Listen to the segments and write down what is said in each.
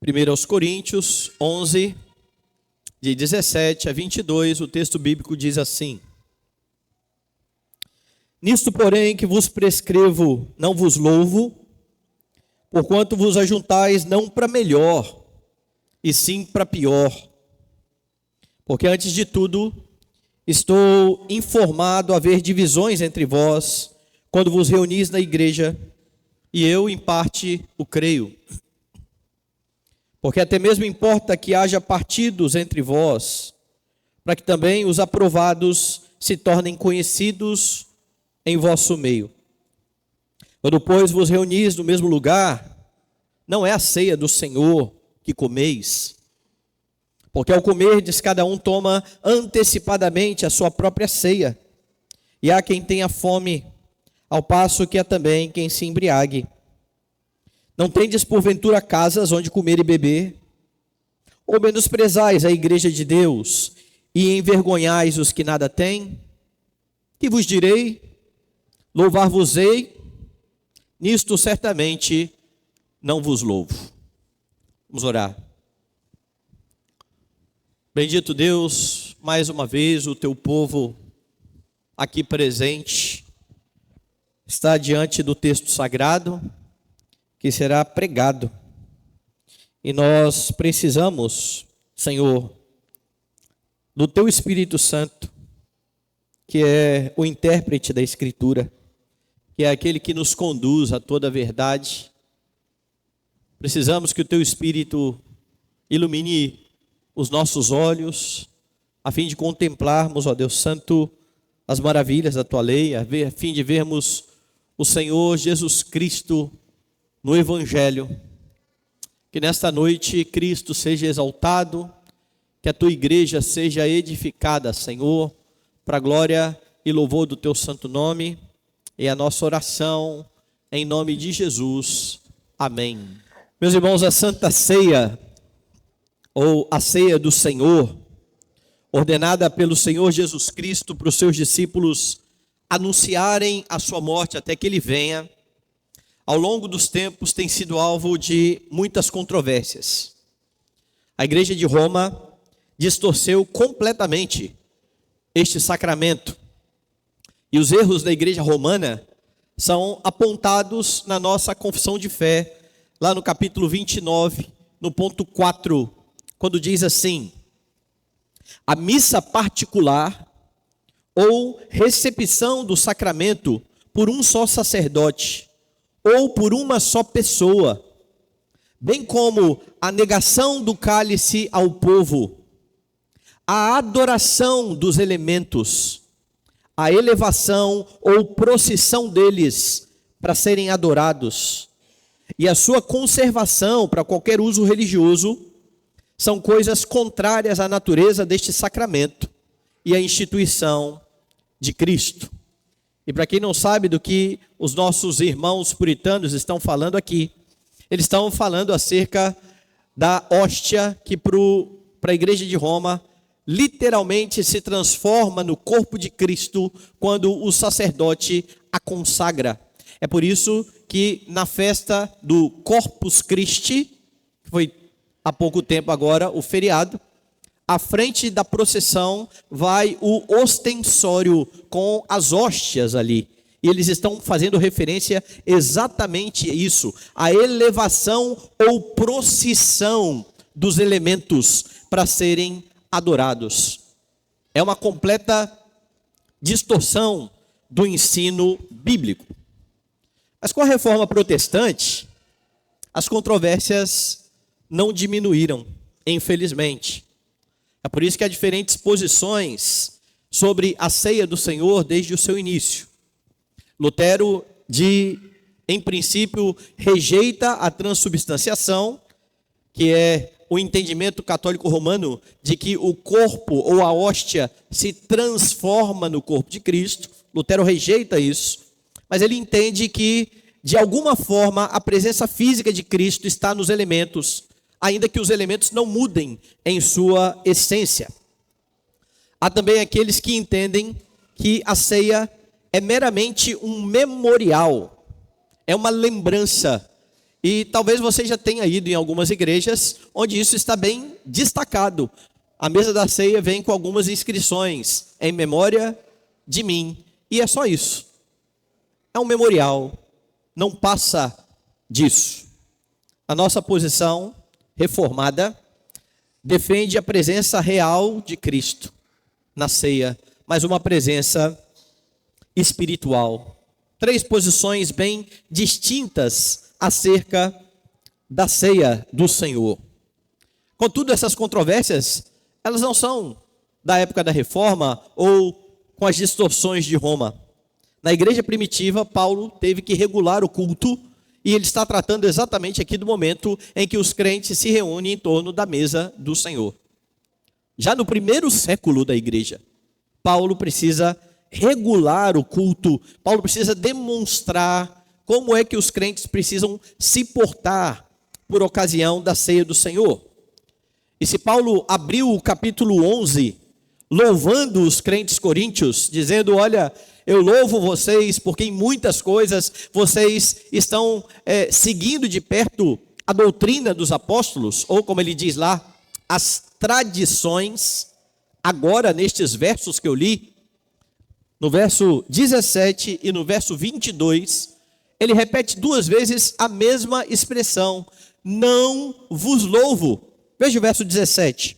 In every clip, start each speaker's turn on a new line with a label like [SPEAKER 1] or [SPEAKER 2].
[SPEAKER 1] 1 aos Coríntios 11, de 17 a 22, o texto bíblico diz assim: Nisto, porém, que vos prescrevo, não vos louvo, porquanto vos ajuntais não para melhor, e sim para pior. Porque antes de tudo, estou informado haver divisões entre vós, quando vos reunis na igreja, e eu, em parte, o creio. Porque até mesmo importa que haja partidos entre vós, para que também os aprovados se tornem conhecidos em vosso meio. Quando, pois, vos reunis no mesmo lugar, não é a ceia do Senhor que comeis, porque ao comerdes, cada um toma antecipadamente a sua própria ceia, e há quem tenha fome, ao passo que há também quem se embriague. Não tendes porventura casas onde comer e beber? Ou menosprezais a igreja de Deus e envergonhais os que nada têm? Que vos direi? Louvar-vos-ei? Nisto certamente não vos louvo. Vamos orar. Bendito Deus, mais uma vez o teu povo aqui presente está diante do texto sagrado que será pregado. E nós precisamos, Senhor, do teu Espírito Santo, que é o intérprete da Escritura, que é aquele que nos conduz a toda a verdade. Precisamos que o teu Espírito ilumine os nossos olhos, a fim de contemplarmos, ó Deus Santo, as maravilhas da tua lei, a fim de vermos o Senhor Jesus Cristo no Evangelho. Que nesta noite Cristo seja exaltado, que a tua igreja seja edificada, Senhor, para a glória e louvor do teu santo nome. E a nossa oração em nome de Jesus. Amém. Meus irmãos, a Santa Ceia, ou a Ceia do Senhor, ordenada pelo Senhor Jesus Cristo para os seus discípulos anunciarem a sua morte até que ele venha, ao longo dos tempos tem sido alvo de muitas controvérsias. A igreja de Roma distorceu completamente este sacramento. E os erros da igreja romana são apontados na nossa confissão de fé, lá no capítulo 29, no ponto 4, quando diz assim: a missa particular ou recepção do sacramento por um só sacerdote, ou por uma só pessoa, bem como a negação do cálice ao povo, a adoração dos elementos, a elevação ou procissão deles para serem adorados, e a sua conservação para qualquer uso religioso, são coisas contrárias à natureza deste sacramento e à instituição de Cristo. E para quem não sabe do que os nossos irmãos puritanos estão falando aqui, eles estão falando acerca da hóstia que para a igreja de Roma literalmente se transforma no corpo de Cristo quando o sacerdote a consagra. É por isso que na festa do Corpus Christi, que foi há pouco tempo agora o feriado, à frente da procissão vai o ostensório com as hóstias ali. E eles estão fazendo referência exatamente a isso, a elevação ou procissão dos elementos para serem adorados. É uma completa distorção do ensino bíblico. Mas com a reforma protestante, as controvérsias não diminuíram, infelizmente. É por isso que há diferentes posições sobre a ceia do Senhor desde o seu início. Lutero, em princípio, rejeita a transubstanciação, que é o entendimento católico romano de que o corpo ou a hóstia se transforma no corpo de Cristo. Lutero rejeita isso, mas ele entende que, de alguma forma, a presença física de Cristo está nos elementos, ainda que os elementos não mudem em sua essência. Há também aqueles que entendem que a ceia é meramente um memorial, é uma lembrança, E talvez você já tenha ido em algumas igrejas onde isso está bem destacado. A mesa da ceia vem com algumas inscrições, em memória de mim. E é só isso. É um memorial, não passa disso. A nossa posição reformada defende a presença real de Cristo na ceia, mas uma presença espiritual. 3 posições bem distintas acerca da ceia do Senhor. Contudo, essas controvérsias, elas não são da época da Reforma ou com as distorções de Roma. Na igreja primitiva, Paulo teve que regular o culto, e ele está tratando exatamente aqui do momento em que os crentes se reúnem em torno da mesa do Senhor. Já no primeiro século da igreja, Paulo precisa regular o culto, Paulo precisa demonstrar como é que os crentes precisam se portar por ocasião da ceia do Senhor. E se Paulo abriu o capítulo 11, louvando os crentes coríntios, dizendo: olha, eu louvo vocês porque em muitas coisas vocês estão seguindo de perto a doutrina dos apóstolos, ou como ele diz lá, as tradições. Agora, nestes versos que eu li, no verso 17 e no verso 22, ele repete 2 vezes a mesma expressão: não vos louvo. Veja o verso 17.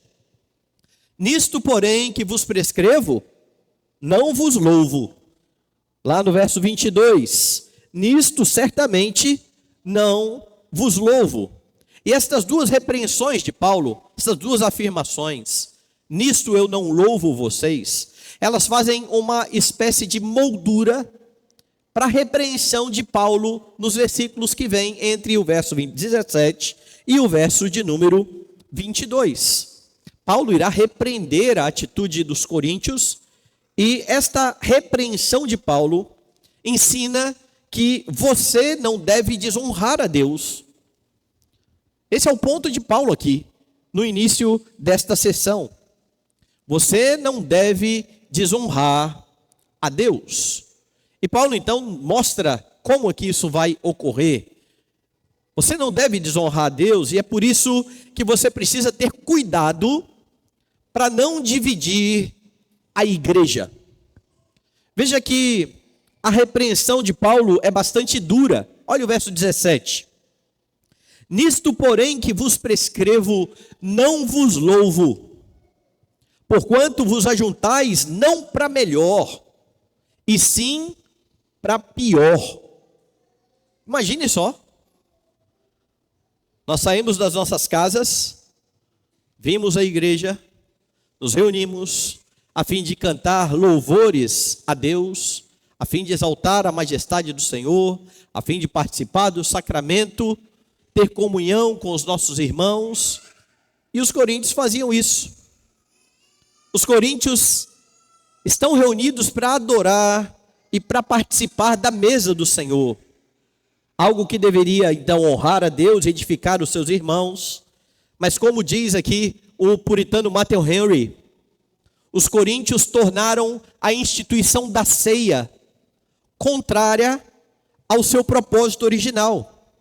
[SPEAKER 1] Nisto, porém, que vos prescrevo, não vos louvo. Lá no verso 22, nisto certamente não vos louvo. E estas 2 repreensões de Paulo, essas 2 afirmações, nisto eu não louvo vocês, elas fazem uma espécie de moldura para a repreensão de Paulo nos versículos que vêm entre o verso 17 e o verso de número 22. Paulo irá repreender a atitude dos coríntios, e esta repreensão de Paulo ensina que você não deve desonrar a Deus. Esse é o ponto de Paulo aqui, no início desta sessão. Você não deve desonrar a Deus. E Paulo então mostra como é que isso vai ocorrer. Você não deve desonrar a Deus, e é por isso que você precisa ter cuidado para não dividir a igreja. Veja que a repreensão de Paulo é bastante dura. Olha o verso 17. Nisto, porém, que vos prescrevo, não vos louvo, porquanto vos ajuntais não para melhor, e sim para pior. Imagine só. Nós saímos das nossas casas, vimos a igreja, nos reunimos a fim de cantar louvores a Deus, a fim de exaltar a majestade do Senhor, a fim de participar do sacramento, ter comunhão com os nossos irmãos. E os coríntios faziam isso. Os coríntios estão reunidos para adorar e para participar da mesa do Senhor. Algo que deveria então honrar a Deus, edificar os seus irmãos. Mas como diz aqui o puritano Matthew Henry, os coríntios tornaram a instituição da ceia contrária ao seu propósito original.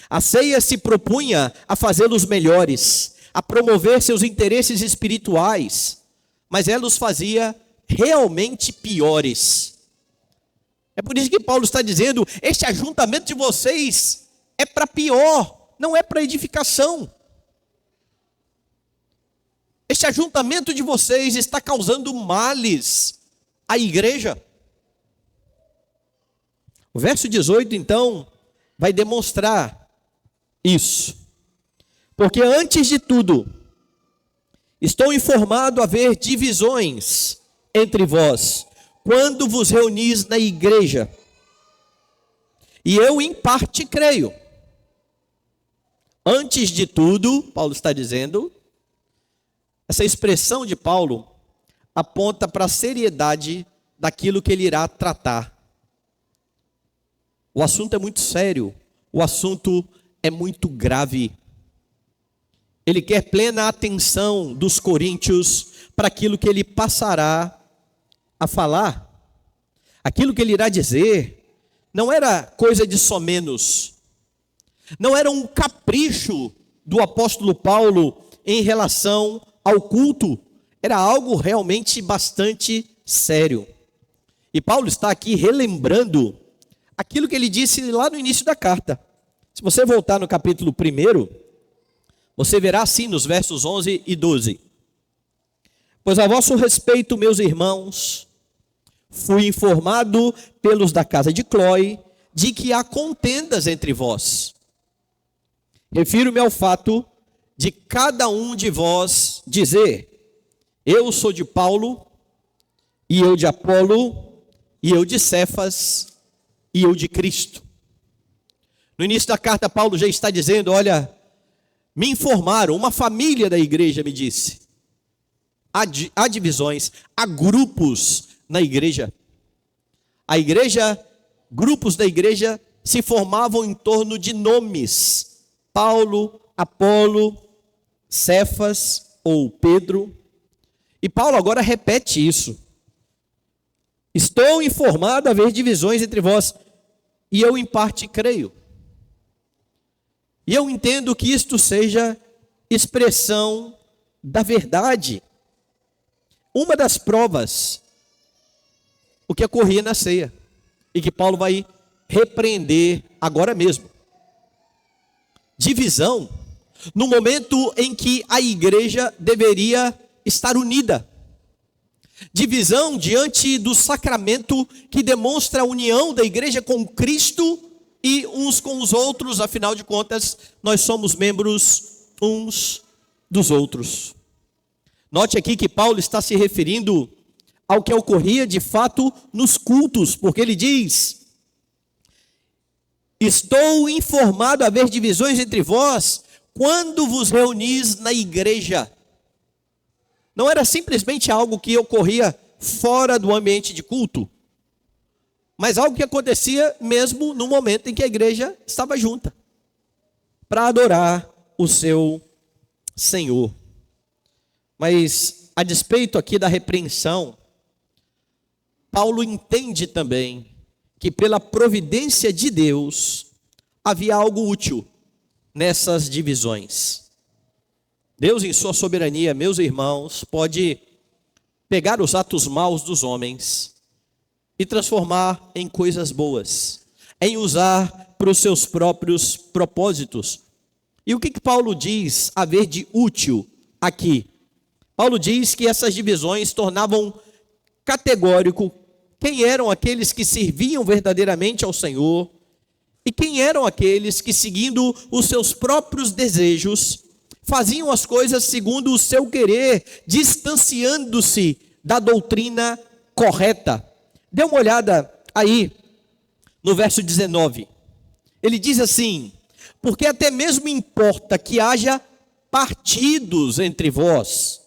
[SPEAKER 1] A ceia se propunha a fazê-los melhores, a promover seus interesses espirituais, mas ela os fazia realmente piores. É por isso que Paulo está dizendo: este ajuntamento de vocês é para pior, não é para edificação. Este ajuntamento de vocês está causando males à igreja. O verso 18, então, vai demonstrar isso. Porque antes de tudo, estou informado haver divisões entre vós, quando vos reunis na igreja. E eu em parte creio. Antes de tudo, Paulo está dizendo, essa expressão de Paulo aponta para a seriedade daquilo que ele irá tratar. O assunto é muito sério, o assunto é muito grave. Ele quer plena atenção dos coríntios para aquilo que ele passará a falar. Aquilo que ele irá dizer não era coisa de somenos. Não era um capricho do apóstolo Paulo em relação ao culto, era algo realmente bastante sério. E Paulo está aqui relembrando aquilo que ele disse lá no início da carta. Se você voltar no capítulo 1, você verá assim nos versos 11 e 12. Pois a vosso respeito, meus irmãos, fui informado pelos da casa de Cloe de que há contendas entre vós. Refiro-me ao fato de cada um de vós dizer: eu sou de Paulo, e eu de Apolo, e eu de Cefas, e eu de Cristo. No início da carta, Paulo já está dizendo: olha, me informaram, uma família da igreja me disse, há divisões, há grupos na igreja. A igreja, grupos da igreja se formavam em torno de nomes: Paulo, Apolo, Cefas ou Pedro. E Paulo agora repete isso. Estou informado a haver divisões entre vós, e eu em parte creio. E eu entendo que isto seja expressão da verdade. Uma das provas, o que ocorria na ceia, e que Paulo vai repreender agora mesmo. Divisão, no momento em que a igreja deveria estar unida. Divisão diante do sacramento que demonstra a união da igreja com Cristo e uns com os outros, afinal de contas, nós somos membros uns dos outros. Note aqui que Paulo está se referindo ao que ocorria de fato nos cultos, porque ele diz: estou informado a haver divisões entre vós quando vos reunis na igreja. Não era simplesmente algo que ocorria fora do ambiente de culto, mas algo que acontecia mesmo no momento em que a igreja estava junta, para adorar o seu Senhor. Mas, a despeito aqui da repreensão, Paulo entende também que pela providência de Deus, havia algo útil nessas divisões. Deus, em sua soberania, meus irmãos, pode pegar os atos maus dos homens e transformar em coisas boas, em usar para os seus próprios propósitos. E o que Paulo diz haver de útil aqui? Paulo diz que essas divisões tornavam categórico quem eram aqueles que serviam verdadeiramente ao Senhor e quem eram aqueles que, seguindo os seus próprios desejos, faziam as coisas segundo o seu querer, distanciando-se da doutrina correta. Dê uma olhada aí no verso 19. Ele diz assim: porque até mesmo importa que haja partidos entre vós,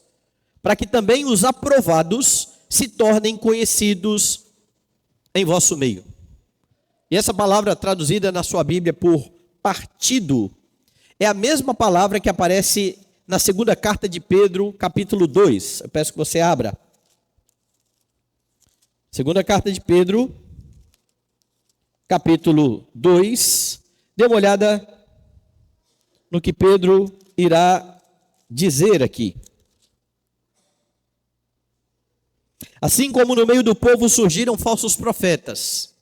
[SPEAKER 1] para que também os aprovados se tornem conhecidos em vosso meio. E essa palavra traduzida na sua Bíblia por partido é a mesma palavra que aparece na segunda carta de Pedro, capítulo 2. Eu peço que você abra. Segunda carta de Pedro, capítulo 2. Dê uma olhada no que Pedro irá dizer aqui. Assim como no meio do povo surgiram falsos profetas,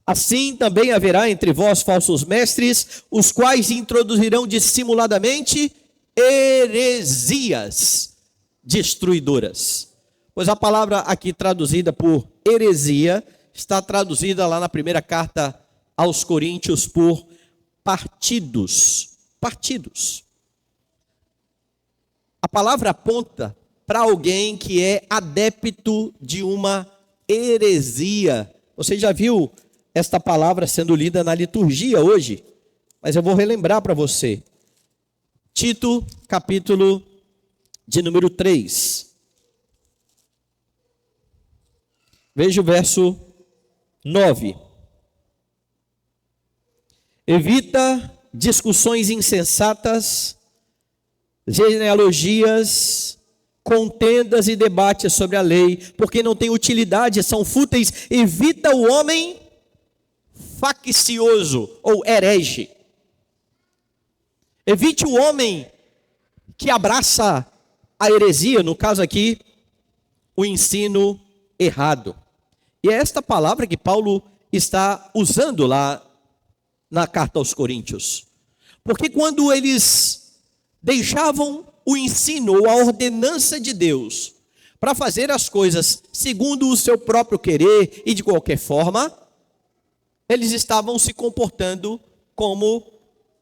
[SPEAKER 1] assim também haverá entre vós falsos mestres, os quais introduzirão dissimuladamente heresias destruidoras. Pois a palavra aqui traduzida por heresia está traduzida lá na primeira carta aos Coríntios por partidos. Partidos. A palavra aponta para alguém que é adepto de uma heresia. Você já viu esta palavra sendo lida na liturgia hoje? Mas eu vou relembrar para você. Tito, capítulo de número 3. Veja o verso 9. Evita discussões insensatas, genealogias, contendas e debates sobre a lei, porque não tem utilidade, são fúteis. Evita o homem faccioso ou herege. Evite o homem que abraça a heresia, no caso aqui, o ensino errado. E é esta palavra que Paulo está usando lá na carta aos Coríntios. Porque quando eles deixavam o ensino ou a ordenança de Deus para fazer as coisas segundo o seu próprio querer e de qualquer forma, eles estavam se comportando como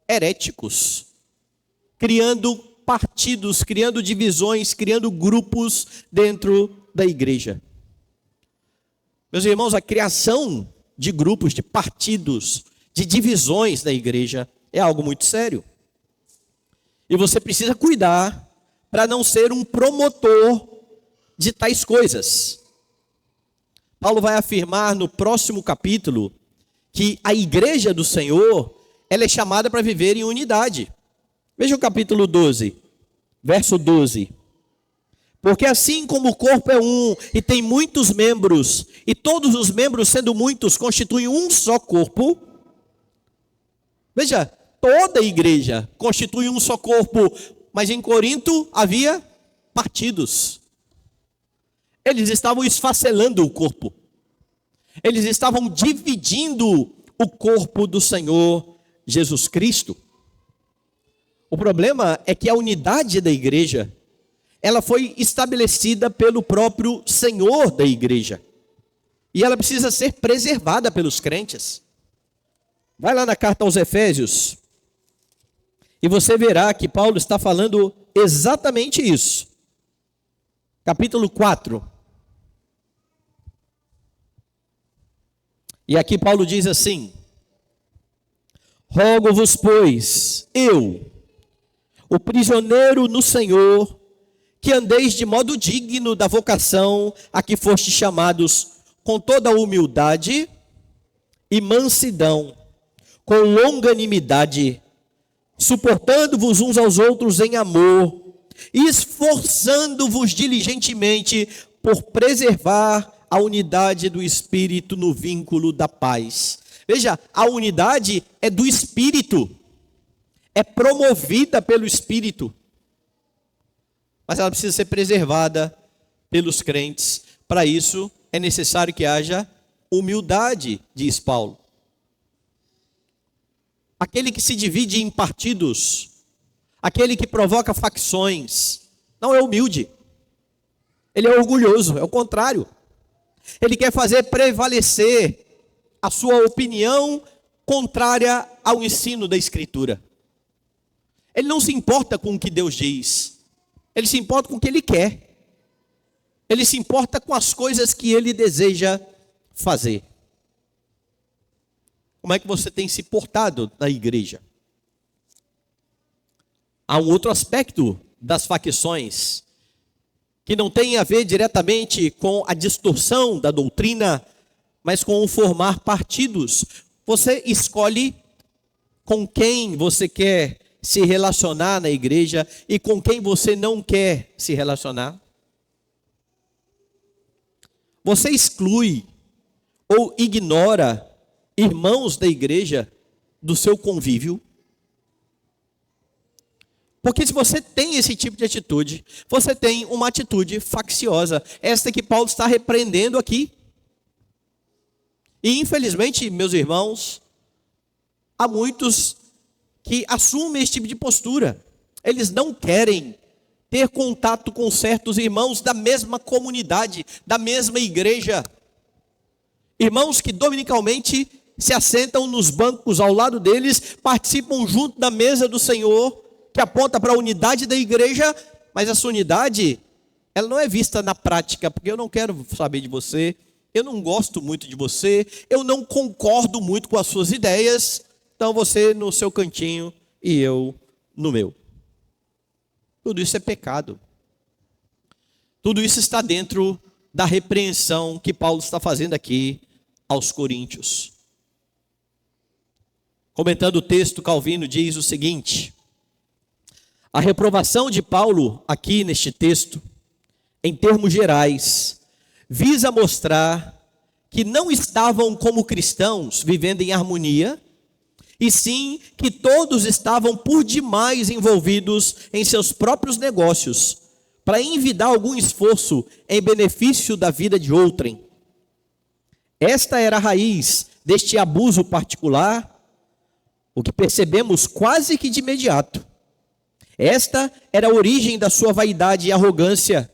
[SPEAKER 1] heréticos, criando partidos, criando divisões, criando grupos dentro da igreja. Meus irmãos, a criação de grupos, de partidos, de divisões da igreja é algo muito sério. E você precisa cuidar para não ser um promotor de tais coisas. Paulo vai afirmar no próximo capítulo que a igreja do Senhor, ela é chamada para viver em unidade. Veja o capítulo 12, verso 12. Porque assim como o corpo é um e tem muitos membros, e todos os membros, sendo muitos, constituem um só corpo. Veja, toda a igreja constitui um só corpo, mas em Corinto havia partidos. Eles estavam esfacelando o corpo. Eles estavam dividindo o corpo do Senhor Jesus Cristo. O problema é que a unidade da igreja, ela foi estabelecida pelo próprio Senhor da igreja. E ela precisa ser preservada pelos crentes. Vai lá na carta aos Efésios, e você verá que Paulo está falando exatamente isso. Capítulo 4. E aqui Paulo diz assim: rogo-vos, pois, eu, o prisioneiro no Senhor, que andeis de modo digno da vocação a que fostes chamados, com toda humildade e mansidão, com longanimidade, suportando-vos uns aos outros em amor, e esforçando-vos diligentemente por preservar a unidade do Espírito no vínculo da paz. Veja, a unidade é do Espírito, é promovida pelo Espírito, mas ela precisa ser preservada pelos crentes. Para isso é necessário que haja humildade, diz Paulo. Aquele que se divide em partidos, aquele que provoca facções, não é humilde, ele é orgulhoso, é o contrário. Ele quer fazer prevalecer a sua opinião contrária ao ensino da Escritura. Ele não se importa com o que Deus diz, ele se importa com o que ele quer. Ele se importa com as coisas que ele deseja fazer. Como é que você tem se portado na igreja? Há um outro aspecto das facções, que não tem a ver diretamente com a distorção da doutrina, mas com o formar partidos. Você escolhe com quem você quer se relacionar na igreja e com quem você não quer se relacionar. Você exclui ou ignora irmãos da igreja do seu convívio. Porque se você tem esse tipo de atitude, você tem uma atitude facciosa. Esta que Paulo está repreendendo aqui. E infelizmente, meus irmãos, há muitos que assumem esse tipo de postura. Eles não querem ter contato com certos irmãos da mesma comunidade, da mesma igreja. Irmãos que dominicalmente se assentam nos bancos ao lado deles, participam junto da mesa do Senhor, que aponta para a unidade da igreja, mas essa unidade, ela não é vista na prática, porque eu não quero saber de você, eu não gosto muito de você, eu não concordo muito com as suas ideias, então você no seu cantinho e eu no meu. Tudo isso é pecado. Tudo isso está dentro da repreensão que Paulo está fazendo aqui aos Coríntios. Comentando o texto, Calvino diz o seguinte: a reprovação de Paulo aqui neste texto, em termos gerais, visa mostrar que não estavam como cristãos vivendo em harmonia e sim que todos estavam por demais envolvidos em seus próprios negócios, para envidar algum esforço em benefício da vida de outrem. Esta era a raiz deste abuso particular, o que percebemos quase que de imediato. Esta era a origem da sua vaidade e arrogância,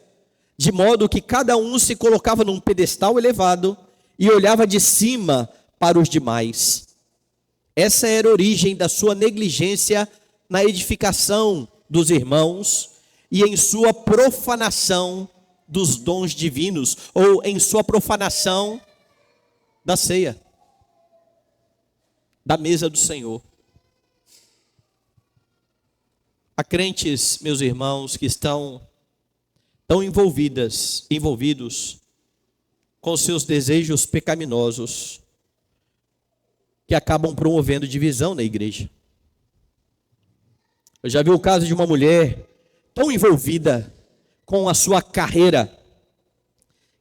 [SPEAKER 1] de modo que cada um se colocava num pedestal elevado e olhava de cima para os demais. Essa era a origem da sua negligência na edificação dos irmãos e em sua profanação dos dons divinos, ou em sua profanação da ceia, da mesa do Senhor. Há crentes, meus irmãos, que estão tão envolvidos com seus desejos pecaminosos, que acabam promovendo divisão na igreja. Eu já vi o caso de uma mulher tão envolvida com a sua carreira,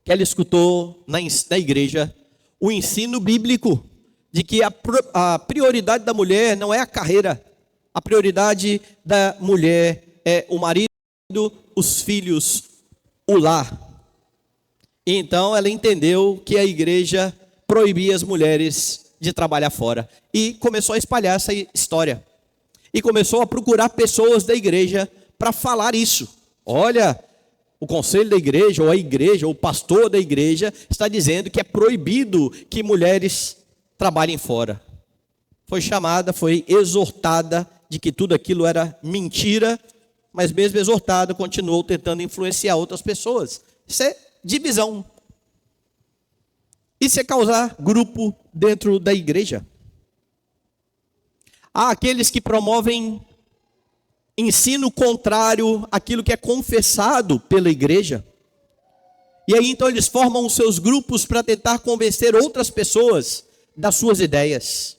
[SPEAKER 1] que ela escutou na igreja o ensino bíblico de que a prioridade da mulher não é a carreira, a prioridade da mulher é o marido, os filhos, o lar. E então ela entendeu que a igreja proibia as mulheres de trabalhar fora. E começou a espalhar essa história. E começou a procurar pessoas da igreja para falar isso. Olha, o conselho da igreja, ou a igreja, ou o pastor da igreja está dizendo que é proibido que mulheres trabalhem fora. Foi chamada, foi exortada de que tudo aquilo era mentira, mas mesmo exortada, continuou tentando influenciar outras pessoas. Isso é divisão. Isso é causar grupo dentro da igreja. Há aqueles que promovem ensino contrário àquilo que é confessado pela igreja. E aí então eles formam os seus grupos para tentar convencer outras pessoas das suas ideias.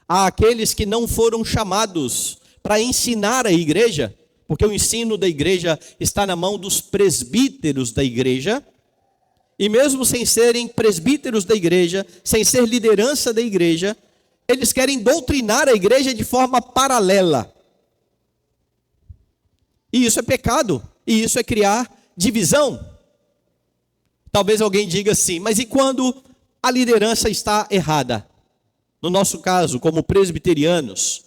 [SPEAKER 1] Há aqueles que não foram chamados para ensinar a igreja, porque o ensino da igreja está na mão dos presbíteros da igreja, e mesmo sem serem presbíteros da igreja, sem ser liderança da igreja, eles querem doutrinar a igreja de forma paralela. E isso é pecado, e isso é criar divisão. Talvez alguém diga assim, mas e quando a liderança está errada? No nosso caso, como presbiterianos,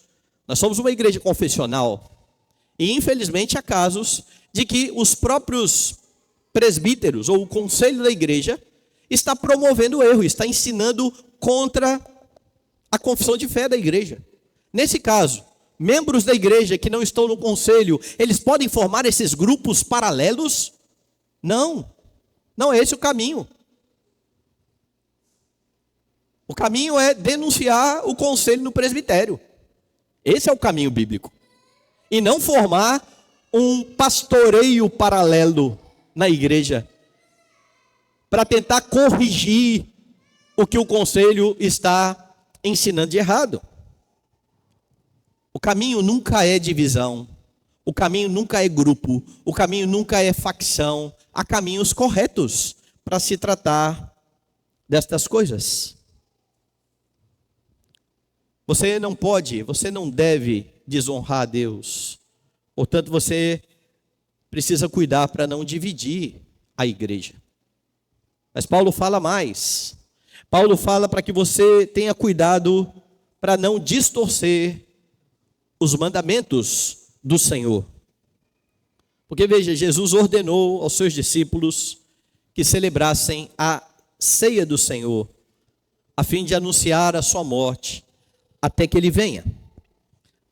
[SPEAKER 1] nós somos uma igreja confessional. E infelizmente há casos de que os próprios presbíteros, ou o conselho da igreja, está promovendo o erro, está ensinando contra a confissão de fé da igreja. Nesse caso, membros da igreja que não estão no conselho, eles podem formar esses grupos paralelos? Não, não é esse o caminho. O caminho é denunciar o conselho no presbitério. Esse é o caminho bíblico. E não formar um pastoreio paralelo na igreja para tentar corrigir o que o conselho está ensinando de errado. O caminho nunca é divisão. O caminho nunca é grupo. O caminho nunca é facção. Há caminhos corretos para se tratar destas coisas. Você não pode, você não deve desonrar a Deus. Portanto, você precisa cuidar para não dividir a igreja. Mas Paulo fala mais. Paulo fala para que você tenha cuidado para não distorcer os mandamentos do Senhor. Porque veja, Jesus ordenou aos seus discípulos que celebrassem a ceia do Senhor, a fim de anunciar a sua morte, até que ele venha.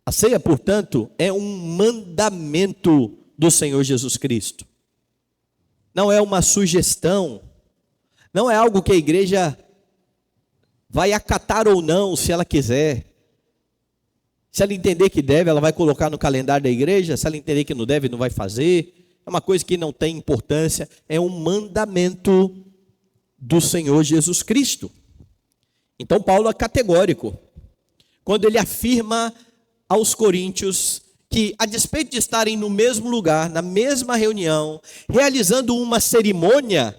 [SPEAKER 1] A ceia, portanto, é um mandamento do Senhor Jesus Cristo. Não é uma sugestão, não é algo que a igreja vai acatar ou não, se ela quiser. Se ela entender que deve, ela vai colocar no calendário da igreja. Se ela entender que não deve, não vai fazer. É uma coisa que não tem importância. É um mandamento do Senhor Jesus Cristo. Então Paulo é categórico quando ele afirma aos coríntios que, a despeito de estarem no mesmo lugar, na mesma reunião, realizando uma cerimônia,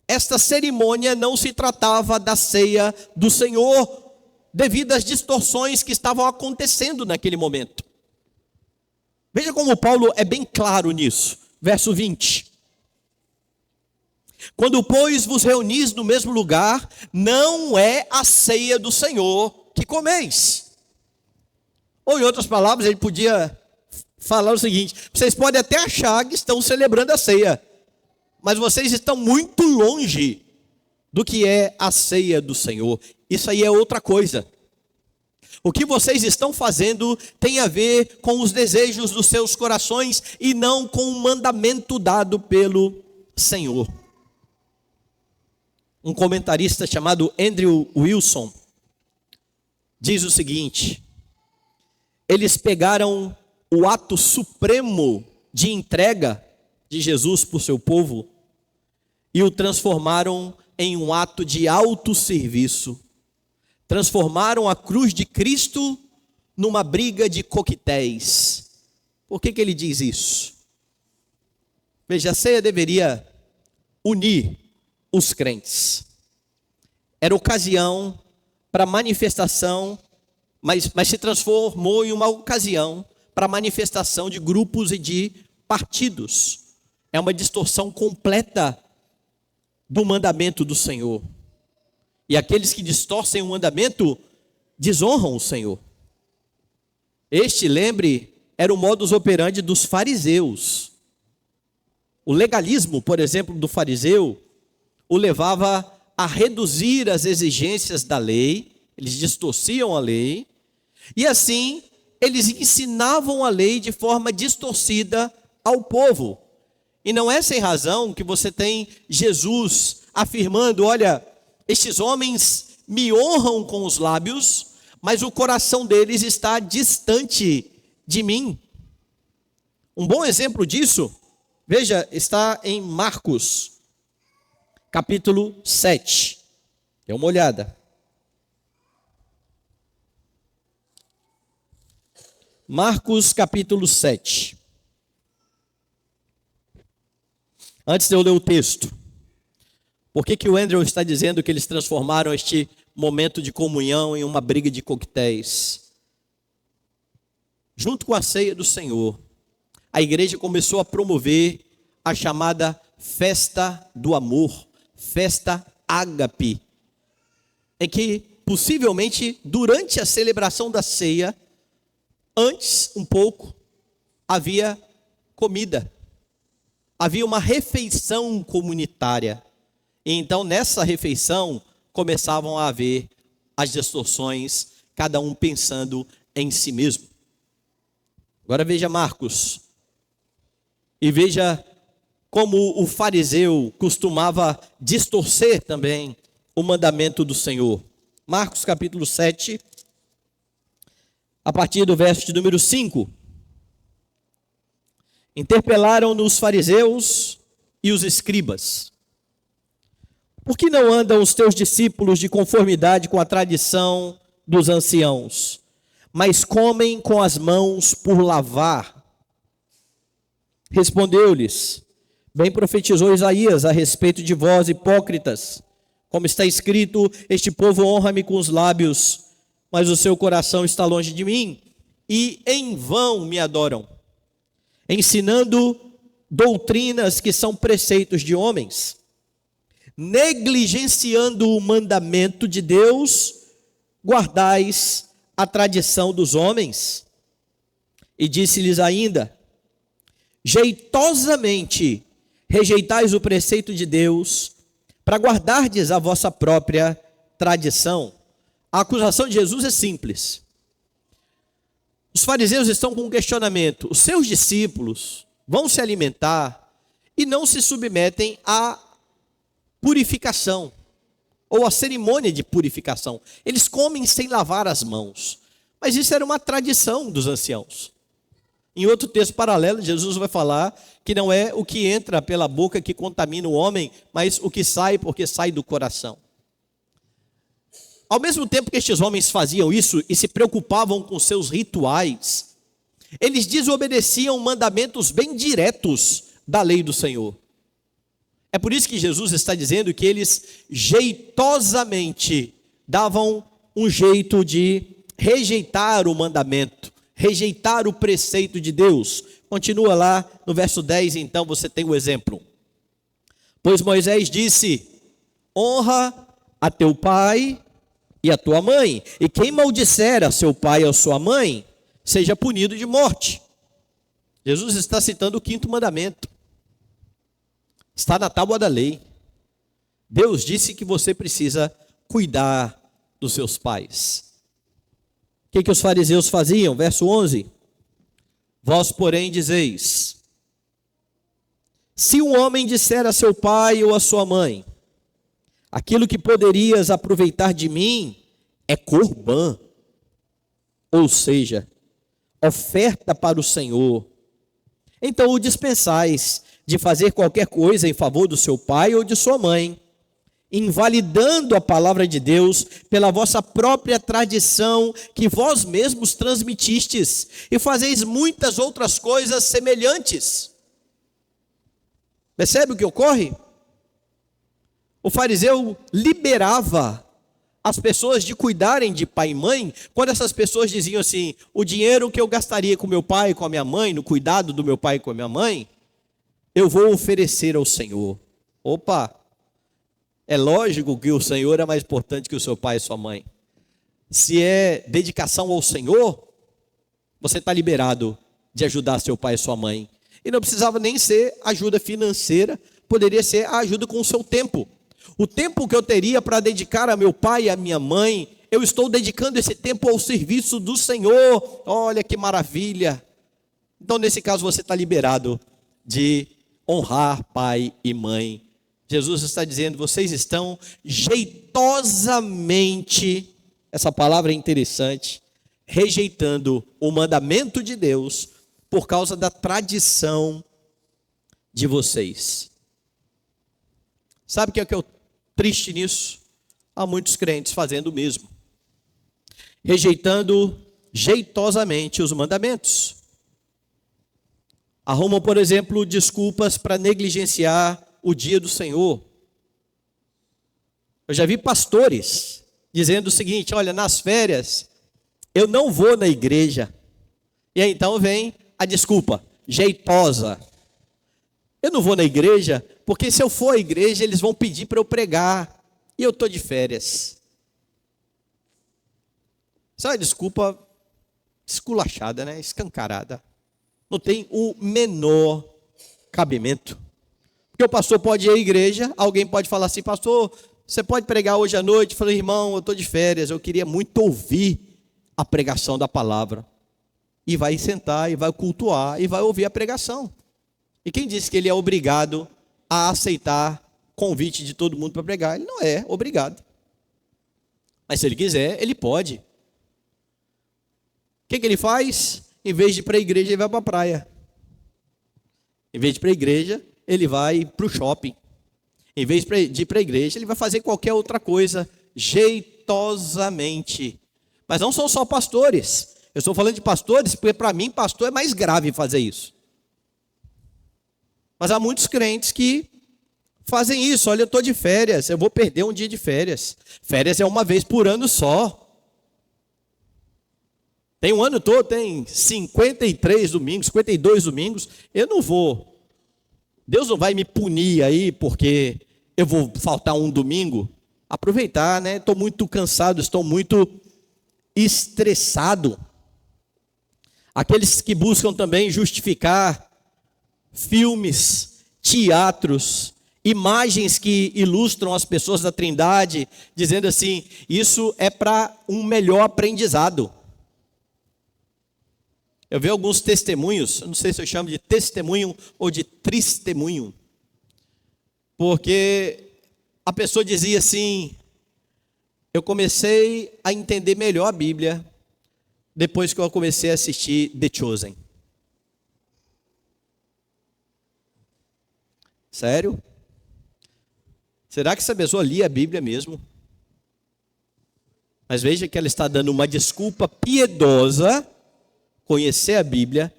[SPEAKER 1] esta cerimônia não se tratava da ceia do Senhor devido às distorções que estavam acontecendo naquele momento. Veja como Paulo é bem claro nisso. Verso 20. Quando, pois, vos reunis no mesmo lugar, não é a ceia do Senhor que comeis. Ou, em outras palavras, ele podia falar o seguinte: vocês podem até achar que estão celebrando a ceia, mas vocês estão muito longe do que é a ceia do Senhor. Isso aí é outra coisa. O que vocês estão fazendo tem a ver com os desejos dos seus corações e não com o mandamento dado pelo Senhor. Um comentarista chamado Andrew Wilson diz o seguinte: eles pegaram o ato supremo de entrega de Jesus por seu povo e o transformaram em um ato de autosserviço. Transformaram a cruz de Cristo numa briga de coquetéis. Por que ele diz isso? Veja, a ceia deveria unir os crentes. Era ocasião para manifestação, mas se transformou em uma ocasião para manifestação de grupos e de partidos. É uma distorção completa do mandamento do Senhor. E aqueles que distorcem o mandamento desonram o Senhor. Este, lembre, era o modus operandi dos fariseus. O legalismo, por exemplo, do fariseu, o levava a reduzir as exigências da lei. Eles distorciam a lei. E assim, eles ensinavam a lei de forma distorcida ao povo. E não é sem razão que você tem Jesus afirmando: olha, estes homens me honram com os lábios, mas o coração deles está distante de mim. Um bom exemplo disso, veja, está em Marcos, capítulo 7. Dê uma olhada. Marcos, capítulo 7. Antes de eu ler o texto, por que o Andrew está dizendo que eles transformaram este momento de comunhão em uma briga de coquetéis? Junto com a ceia do Senhor, a igreja começou a promover a chamada festa do amor, festa ágape, em que possivelmente durante a celebração da ceia, antes um pouco, havia comida, havia uma refeição comunitária. E então nessa refeição começavam a haver as distorções, cada um pensando em si mesmo. Agora veja Marcos, e veja como o fariseu costumava distorcer também o mandamento do Senhor. Marcos capítulo 7, a partir do verso de número 5. Interpelaram-no os fariseus e os escribas: por que não andam os teus discípulos de conformidade com a tradição dos anciãos, mas comem com as mãos por lavar? Respondeu-lhes: bem profetizou Isaías a respeito de vós, hipócritas. Como está escrito: este povo honra-me com os lábios, mas o seu coração está longe de mim, e em vão me adoram, ensinando doutrinas que são preceitos de homens, negligenciando o mandamento de Deus, guardais a tradição dos homens. E disse-lhes ainda: jeitosamente rejeitais o preceito de Deus, para guardardes a vossa própria tradição. A acusação de Jesus é simples. Os fariseus estão com um questionamento: os seus discípulos vão se alimentar e não se submetem à purificação, ou à cerimônia de purificação. Eles comem sem lavar as mãos. Mas isso era uma tradição dos anciãos. Em outro texto paralelo, Jesus vai falar que não é o que entra pela boca que contamina o homem, mas o que sai, porque sai do coração. Ao mesmo tempo que estes homens faziam isso e se preocupavam com seus rituais, eles desobedeciam mandamentos bem diretos da lei do Senhor. É por isso que Jesus está dizendo que eles jeitosamente davam um jeito de rejeitar o mandamento, rejeitar o preceito de Deus. Continua lá no verso 10, então você tem o exemplo. Pois Moisés disse: honra a teu pai e a tua mãe, e quem maldisser a seu pai ou a sua mãe, seja punido de morte. Jesus está citando o 5º mandamento. Está na tábua da lei. Deus disse que você precisa cuidar dos seus pais. O que os fariseus faziam? Verso 11. Vós, porém, dizeis: se um homem disser a seu pai ou a sua mãe, aquilo que poderias aproveitar de mim é corbã, ou seja, oferta para o Senhor, então o dispensais de fazer qualquer coisa em favor do seu pai ou de sua mãe, invalidando a palavra de Deus pela vossa própria tradição que vós mesmos transmitistes, e fazeis muitas outras coisas semelhantes. Percebe o que ocorre? O fariseu liberava as pessoas de cuidarem de pai e mãe, quando essas pessoas diziam assim: o dinheiro que eu gastaria com meu pai e com a minha mãe, no cuidado do meu pai e com a minha mãe, eu vou oferecer ao Senhor. Opa! É lógico que o Senhor é mais importante que o seu pai e sua mãe. Se é dedicação ao Senhor, você está liberado de ajudar seu pai e sua mãe. E não precisava nem ser ajuda financeira, poderia ser a ajuda com o seu tempo. O tempo que eu teria para dedicar a meu pai e a minha mãe, eu estou dedicando esse tempo ao serviço do Senhor. Olha que maravilha! Então, nesse caso, você está liberado de honrar pai e mãe. Jesus está dizendo: vocês estão jeitosamente, essa palavra é interessante, rejeitando o mandamento de Deus por causa da tradição de vocês. Sabe o que é o triste nisso? Há muitos crentes fazendo o mesmo, rejeitando jeitosamente os mandamentos. Arrumam, por exemplo, desculpas para negligenciar o dia do Senhor. Eu já vi pastores dizendo o seguinte: olha, nas férias eu não vou na igreja. E aí então vem a desculpa jeitosa: eu não vou na igreja porque se eu for à igreja eles vão pedir para eu pregar e eu estou de férias. Essa é uma desculpa esculachada, né? Escancarada. Não tem o menor cabimento. Porque o pastor pode ir à igreja, alguém pode falar assim: pastor, você pode pregar hoje à noite? Eu falei: irmão, eu estou de férias, eu queria muito ouvir a pregação da palavra. E vai sentar, e vai cultuar, e vai ouvir a pregação. E quem disse que ele é obrigado a aceitar convite de todo mundo para pregar? Ele não é obrigado. Mas se ele quiser, ele pode. O que ele faz? Em vez de ir para a igreja, ele vai para a praia. Em vez de ir para a igreja, ele vai para o shopping. Em vez de ir para a igreja, ele vai fazer qualquer outra coisa, jeitosamente. Mas não são só pastores. Eu estou falando de pastores, porque para mim, pastor é mais grave fazer isso. Mas há muitos crentes que fazem isso. Olha, eu estou de férias, eu vou perder um dia de férias. Férias é uma vez por ano só. Tem um ano todo, tem 53 domingos, 52 domingos. Eu não vou. Deus não vai me punir aí porque eu vou faltar um domingo. Aproveitar, né? Estou muito cansado, estou muito estressado. Aqueles que buscam também justificar filmes, teatros, imagens que ilustram as pessoas da Trindade, dizendo assim: isso é para um melhor aprendizado. Eu vi alguns testemunhos, eu não sei se eu chamo de testemunho ou de tristemunho, porque a pessoa dizia assim: eu comecei a entender melhor a Bíblia depois que eu comecei a assistir The Chosen. Sério? Será que essa pessoa lia a Bíblia mesmo? Mas veja que ela está dando uma desculpa piedosa, conhecer a Bíblia,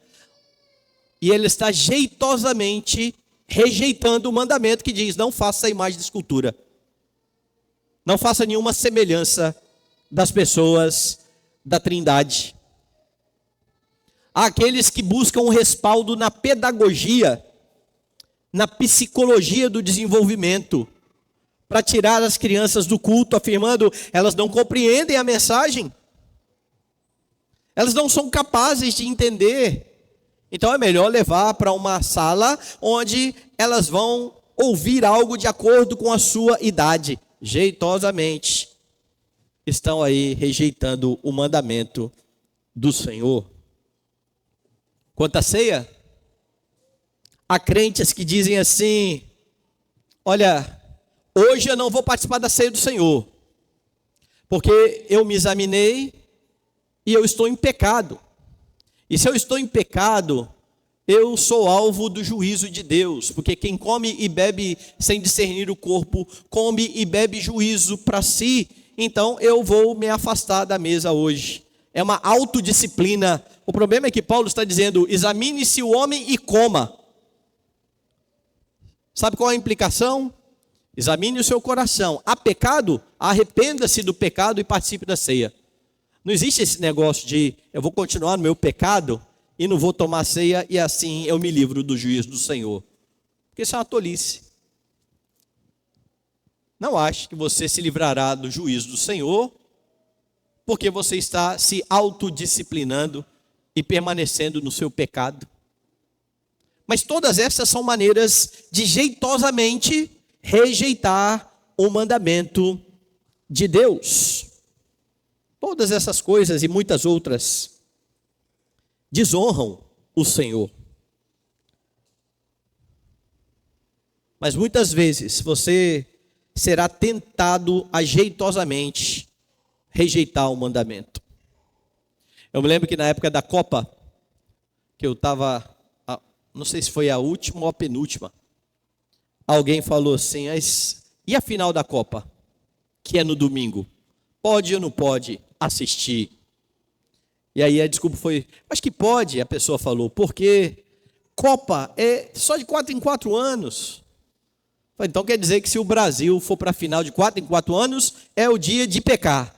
[SPEAKER 1] e ela está jeitosamente rejeitando o mandamento que diz: não faça a imagem de escultura, não faça nenhuma semelhança das pessoas da Trindade. Há aqueles que buscam um respaldo na pedagogia, na psicologia do desenvolvimento, para tirar as crianças do culto, afirmando elas não compreendem a mensagem, elas não são capazes de entender. Então é melhor levar para uma sala onde elas vão ouvir algo de acordo com a sua idade. Jeitosamente estão aí rejeitando o mandamento do Senhor. Quanto à ceia, há crentes que dizem assim: olha, hoje eu não vou participar da ceia do Senhor, porque eu me examinei e eu estou em pecado. E se eu estou em pecado, eu sou alvo do juízo de Deus, porque quem come e bebe sem discernir o corpo, come e bebe juízo para si. Então eu vou me afastar da mesa hoje. É uma autodisciplina. O problema é que Paulo está dizendo: examine-se o homem e coma. Sabe qual é a implicação? Examine o seu coração. Há pecado? Arrependa-se do pecado e participe da ceia. Não existe esse negócio de eu vou continuar no meu pecado e não vou tomar ceia e assim eu me livro do juízo do Senhor. Porque isso é uma tolice. Não ache que você se livrará do juízo do Senhor porque você está se autodisciplinando e permanecendo no seu pecado. Mas todas essas são maneiras de jeitosamente rejeitar o mandamento de Deus. Todas essas coisas e muitas outras desonram o Senhor. Mas muitas vezes você será tentado a jeitosamente rejeitar o mandamento. Eu me lembro que na época da Copa, que eu estava, não sei se foi a última ou a penúltima, alguém falou assim: e a final da Copa, que é no domingo? Pode ou não pode assistir? E aí a desculpa foi: acho que pode, a pessoa falou, porque Copa é só de 4 em 4 anos. Então quer dizer que se o Brasil for para a final de 4 em 4 anos, é o dia de pecar.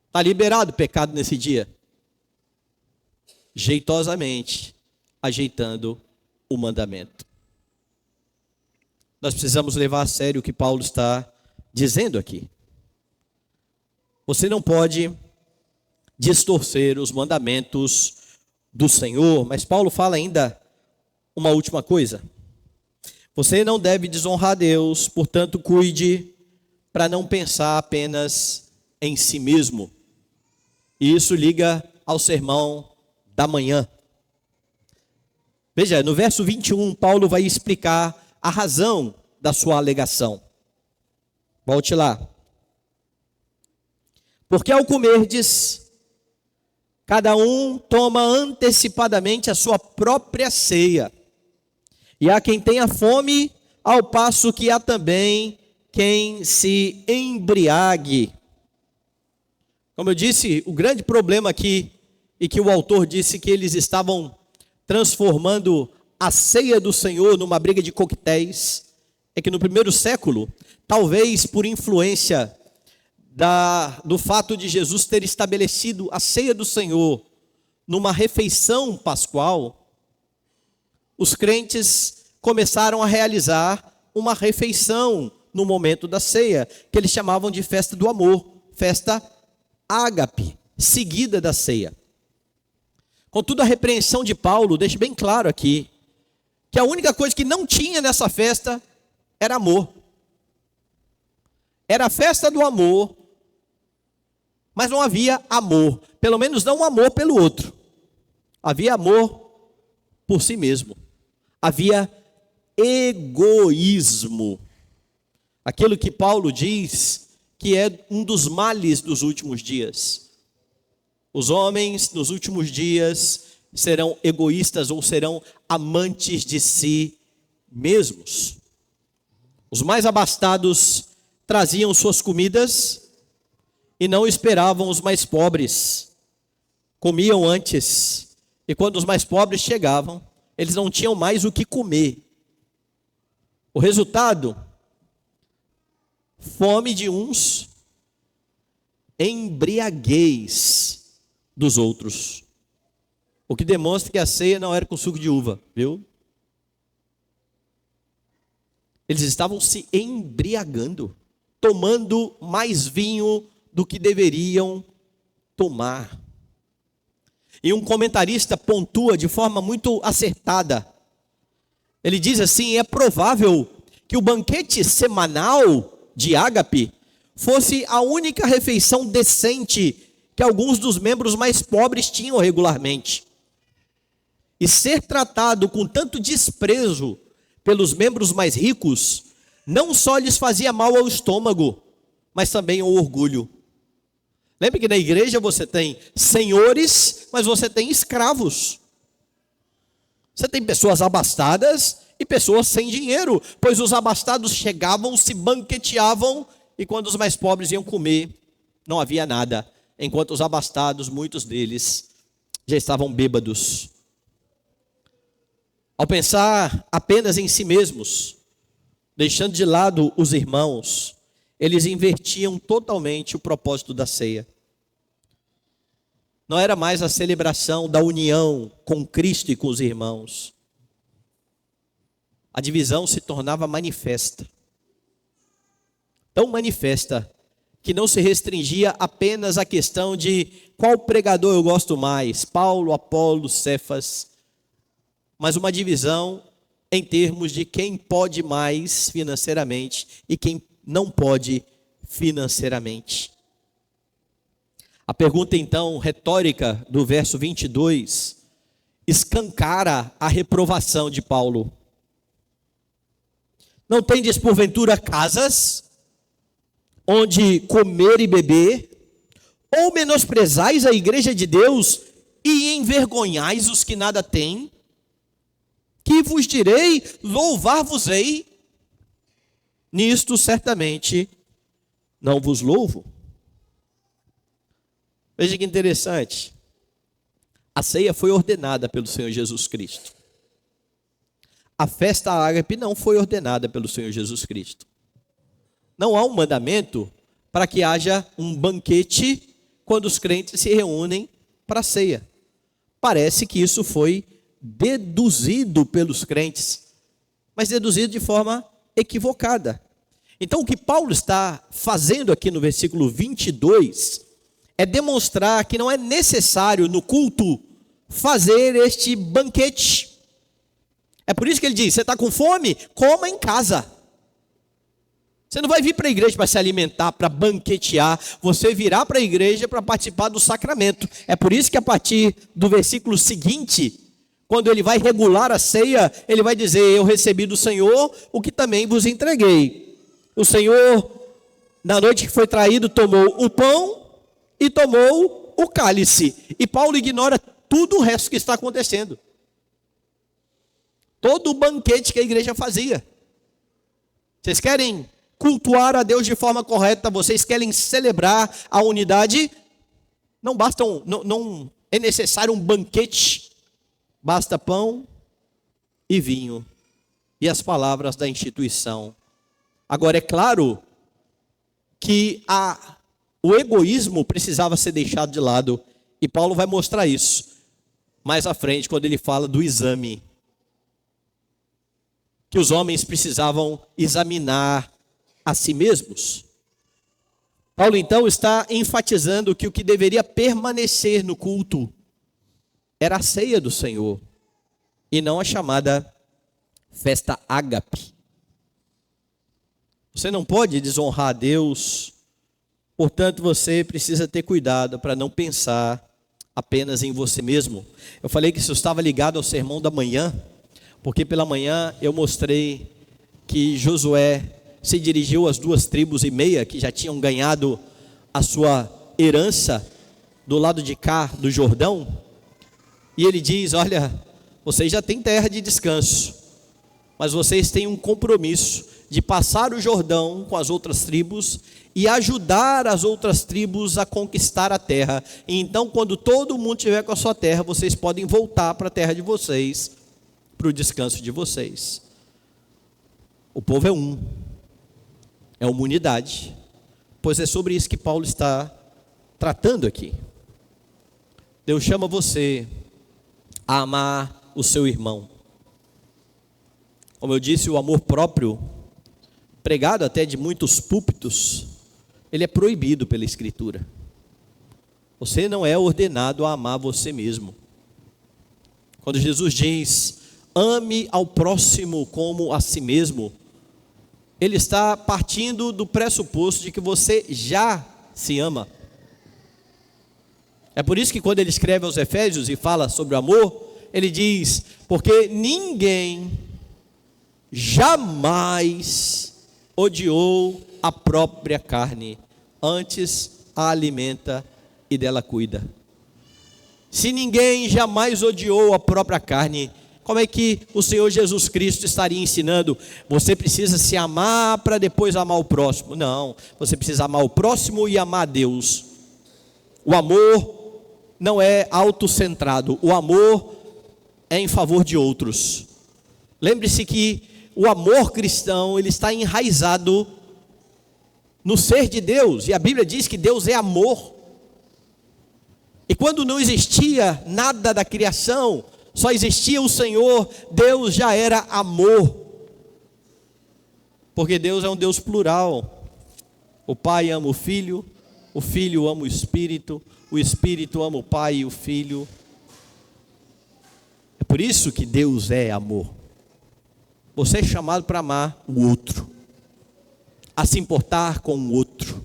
[SPEAKER 1] Está liberado o pecado nesse dia. Jeitosamente ajeitando o mandamento. Nós precisamos levar a sério o que Paulo está dizendo aqui. Você não pode distorcer os mandamentos do Senhor, mas Paulo fala ainda uma última coisa. Você não deve desonrar a Deus, portanto, cuide para não pensar apenas em si mesmo. E isso liga ao sermão da manhã. Veja, no verso 21, Paulo vai explicar a razão da sua alegação. Volte lá. Porque ao comerdes, cada um toma antecipadamente a sua própria ceia. E há quem tenha fome, ao passo que há também quem se embriague. Como eu disse, o grande problema aqui, e que o autor disse que eles estavam transformando a ceia do Senhor numa briga de coquetéis, é que no primeiro século, talvez por influência do fato de Jesus ter estabelecido a ceia do Senhor numa refeição pascual, os crentes começaram a realizar uma refeição no momento da ceia, que eles chamavam de festa do amor, festa ágape, seguida da ceia. Contudo, a repreensão de Paulo deixa bem claro aqui, que a única coisa que não tinha nessa festa era amor. Era a festa do amor, mas não havia amor, pelo menos não um amor pelo outro. Havia amor por si mesmo. Havia egoísmo. Aquilo que Paulo diz que é um dos males dos últimos dias. Os homens nos últimos dias serão egoístas ou serão amantes de si mesmos. Os mais abastados traziam suas comidas e não esperavam os mais pobres. Comiam antes, e quando os mais pobres chegavam, eles não tinham mais o que comer. O resultado, fome de uns embriaguez dos outros. O que demonstra que a ceia não era com suco de uva, viu? Eles estavam se embriagando, tomando mais vinho do que deveriam tomar. E um comentarista pontua de forma muito acertada. Ele diz assim: é provável que o banquete semanal de Ágape fosse a única refeição decente que alguns dos membros mais pobres tinham regularmente. E ser tratado com tanto desprezo pelos membros mais ricos, não só lhes fazia mal ao estômago, mas também ao orgulho. Lembre que na igreja você tem senhores, mas você tem escravos. Você tem pessoas abastadas e pessoas sem dinheiro, pois os abastados chegavam, se banqueteavam, e quando os mais pobres iam comer, não havia nada, enquanto os abastados, muitos deles, já estavam bêbados. Ao pensar apenas em si mesmos, deixando de lado os irmãos, eles invertiam totalmente o propósito da ceia. Não era mais a celebração da união com Cristo e com os irmãos. A divisão se tornava manifesta. Tão manifesta que não se restringia apenas à questão de qual pregador eu gosto mais, Paulo, Apolo, Cefas, mas uma divisão em termos de quem pode mais financeiramente e quem não pode financeiramente. A pergunta então retórica do verso 22 escancara a reprovação de Paulo. Não tendes porventura casas onde comer e beber, ou menosprezais a igreja de Deus e envergonhais os que nada têm? Que vos direi, louvar-vos-ei? Nisto certamente não vos louvo. Veja que interessante. A ceia foi ordenada pelo Senhor Jesus Cristo. A festa ágape não foi ordenada pelo Senhor Jesus Cristo. Não há um mandamento para que haja um banquete quando os crentes se reúnem para a ceia. Parece que isso foi deduzido pelos crentes, mas deduzido de forma equivocada. Então o que Paulo está fazendo aqui no versículo 22 é demonstrar que não é necessário no culto fazer este banquete. É por isso que ele diz: você está com fome? Coma em casa. Você não vai vir para a igreja para se alimentar, para banquetear. Você virá para a igreja para participar do sacramento. É por isso que a partir do versículo seguinte, quando ele vai regular a ceia, ele vai dizer: eu recebi do Senhor o que também vos entreguei. O Senhor, na noite que foi traído, tomou o pão e tomou o cálice. E Paulo ignora tudo o resto que está acontecendo. Todo o banquete que a igreja fazia. Vocês querem cultuar a Deus de forma correta? Vocês querem celebrar a unidade? Não é necessário um banquete. Basta pão e vinho e as palavras da instituição. Agora, é claro que o egoísmo precisava ser deixado de lado, e Paulo vai mostrar isso mais à frente, quando ele fala do exame. Que os homens precisavam examinar a si mesmos. Paulo então está enfatizando que o que deveria permanecer no culto era a ceia do Senhor, e não a chamada festa ágape. Você não pode desonrar a Deus, portanto você precisa ter cuidado para não pensar apenas em você mesmo. Eu falei que isso estava ligado ao sermão da manhã, porque pela manhã eu mostrei que Josué se dirigiu às 2,5 tribos que já tinham ganhado a sua herança do lado de cá do Jordão. E ele diz: olha, vocês já têm terra de descanso, mas vocês têm um compromisso de passar o Jordão com as outras tribos e ajudar as outras tribos a conquistar a terra. E então, quando todo mundo estiver com a sua terra, vocês podem voltar para a terra de vocês, para o descanso de vocês. O povo é uma unidade, pois é sobre isso que Paulo está tratando aqui. Deus chama você a amar o seu irmão. Como eu disse, o amor próprio, pregado até de muitos púlpitos, ele é proibido pela Escritura. Você não é ordenado a amar você mesmo. Quando Jesus diz, ame ao próximo como a si mesmo, ele está partindo do pressuposto de que você já se ama. É por isso que quando ele escreve aos Efésios e fala sobre o amor, ele diz, porque ninguém jamais odiou a própria carne, antes a alimenta e dela cuida. Se ninguém jamais odiou a própria carne, como é que o Senhor Jesus Cristo estaria ensinando? Você precisa se amar para depois amar o próximo. Não, você precisa amar o próximo e amar a Deus. O amor não é autocentrado, o amor é em favor de outros. Lembre-se que o amor cristão, ele está enraizado no ser de Deus, e a Bíblia diz que Deus é amor. E quando não existia nada da criação, só existia o Senhor, Deus já era amor. Porque Deus é um Deus plural. O Pai ama o Filho ama o Espírito ama o Pai e o Filho. É por isso que Deus é amor. Você é chamado para amar o outro, a se importar com o outro,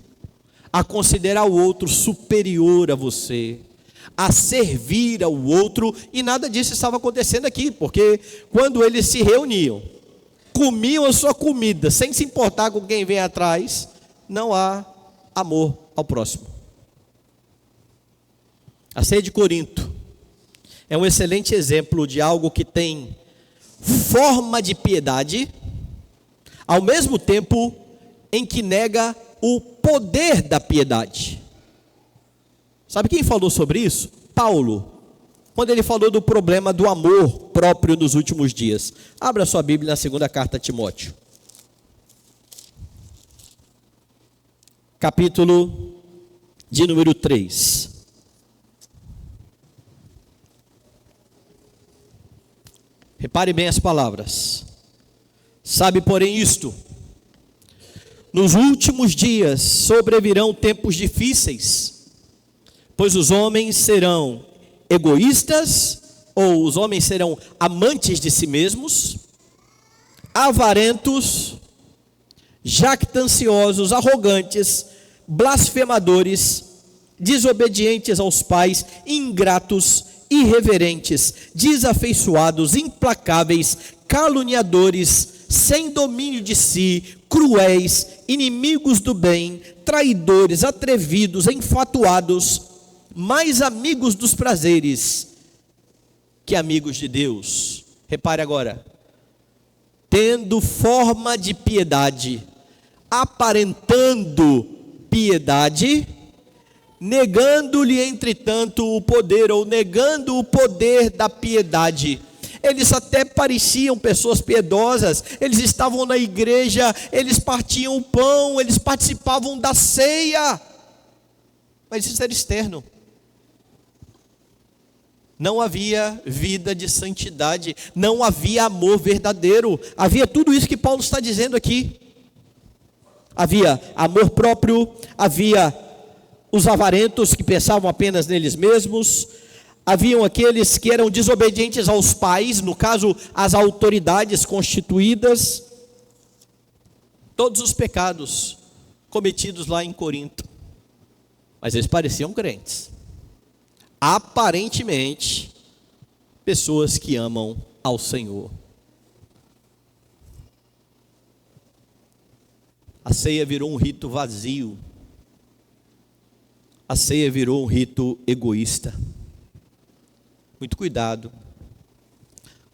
[SPEAKER 1] a considerar o outro superior a você, a servir ao outro, e nada disso estava acontecendo aqui, porque quando eles se reuniam, comiam a sua comida, sem se importar com quem vem atrás, não há amor ao próximo. A ceia de Corinto é um excelente exemplo de algo que tem forma de piedade, ao mesmo tempo em que nega o poder da piedade. Sabe quem falou sobre isso? Paulo, quando ele falou do problema do amor próprio nos últimos dias. Abra sua Bíblia na segunda carta a Timóteo, capítulo de número 3. Repare bem as palavras. Sabe, porém, isto: nos últimos dias sobrevirão tempos difíceis, pois os homens serão egoístas, ou os homens serão amantes de si mesmos, avarentos, jactanciosos, arrogantes, blasfemadores, desobedientes aos pais, ingratos, irreverentes, desafeiçoados, implacáveis, caluniadores, sem domínio de si, cruéis, inimigos do bem, traidores, atrevidos, enfatuados, mais amigos dos prazeres que amigos de Deus. Repare agora: tendo forma de piedade, aparentando piedade, negando-lhe entretanto o poder, ou negando o poder da piedade. Eles até pareciam pessoas piedosas, eles estavam na igreja, eles partiam o pão, eles participavam da ceia, mas isso era externo. Não havia vida de santidade, não havia amor verdadeiro. Havia tudo isso que Paulo está dizendo aqui. Havia amor próprio, havia os avarentos que pensavam apenas neles mesmos, haviam aqueles que eram desobedientes aos pais, no caso, às autoridades constituídas. Todos os pecados cometidos lá em Corinto. Mas eles pareciam crentes. Aparentemente, pessoas que amam ao Senhor. A ceia virou um rito vazio. A ceia virou um rito egoísta. Muito cuidado